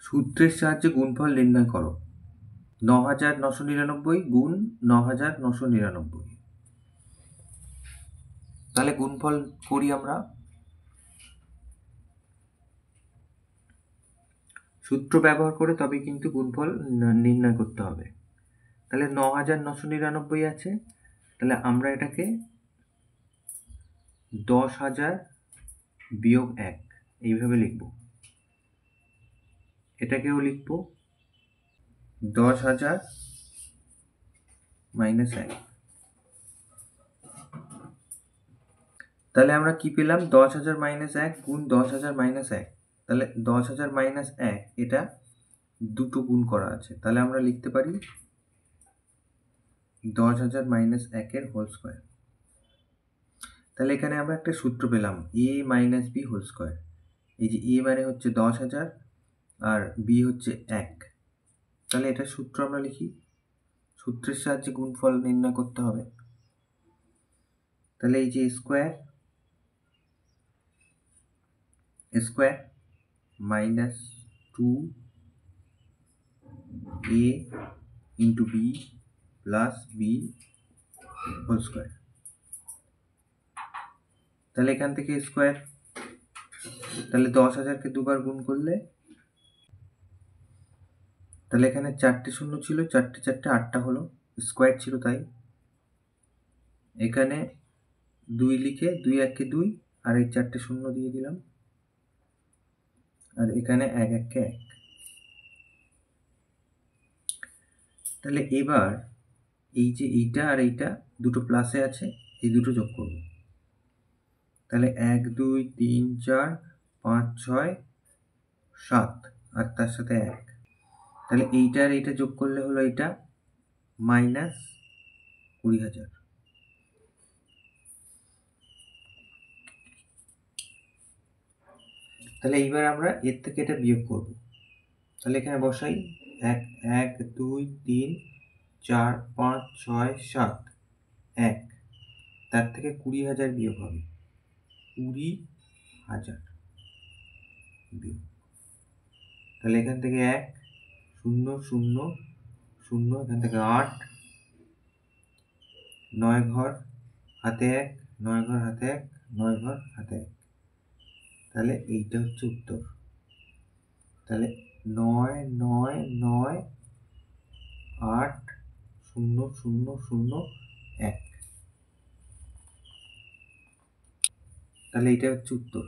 সূত্রের সাহায্যে গুণফল নির্ণয় করো। ৯৯৯৯ গুণ ৯৯৯৯। তাহলে গুণফল করি আমরা। সূত্র ব্যবহার করে তবে কিন্তু গুণফল নির্ণয় করতে হবে। তাহলে ৯৯৯৯ আছে, তাহলে আমরা এটাকে ১০,০০০ বিয়োগ ১ এইভাবে লিখব। এটাকেও লিখব ১০,০০০ মাইনাস ১। তাহলে আমরা কি পেলাম? ১০,০০০ মাইনাস ১ গুণ ১০,০০০ মাইনাস ১। তাহলে ১০,০০০ মাইনাস ১ এটা দুটো গুণ করা আছে, তাহলে আমরা লিখতে পারি ১০,০০০ মাইনাস ১-এর হোল স্কোয়ার। তাহলে এখানে আমরা একটা সূত্র পেলাম, a minus b whole square. এই যে a মানে হচ্ছে ১০,০০০ আর b হচ্ছে ১। তাহলে এটার সূত্র আমরা লিখি। সূত্রের সাহায্যে গুণফল নির্ণয় করতে হবে। তাহলে এই যে square square minus 2a into b plus b whole square. তাহলে এখান থেকে স্কোয়ার, তাহলে ১০,০০০কে দুবার গুণ করলে, তাহলে এখানে ৪টে শূন্য ছিল, ৪টে ৪টে ৮টা হলো, স্কোয়ার ছিল তাই। এখানে ২ লিখে ২ ১-কে ২ আর এই ৪টে শূন্য দিয়ে দিলাম, আর এখানে ১ ১-কে ১। তাহলে এবার এই যে এইটা আর এইটা দুটো প্লাসে আছে, এই দুটো যোগ করব। তাহলে ১ ২ ৩ ৪ ৫ ৬ ৭ আর তার সাথে ১। তাহলে এইটা আর এইটা যোগ করলে হলো এটা মাইনাস ২০,০০০। তাহলে এইবার আমরা এর থেকে এটা বিয়োগ করব। তাহলে এখানে বসাই ১ ১ ২ ৩ ৪ ৫ ৬ ৭ ১, তার থেকে ২০,০০০ বিয়োগ হবে, ২০,০০০ বিয়োগ। তাহলে এখান থেকে ১ ০ ০ ০, এখান থেকে ৮, ৯ ঘর হাতে ১, ৯ ঘর হাতে ১, ৯ ঘর হাতে ১। তাহলে এইটা হচ্ছে উত্তর। তাহলে ৯ ৯ ৯ ৮ ০ ০ ০ ১। তাহলে এইটা হচ্ছে উত্তর।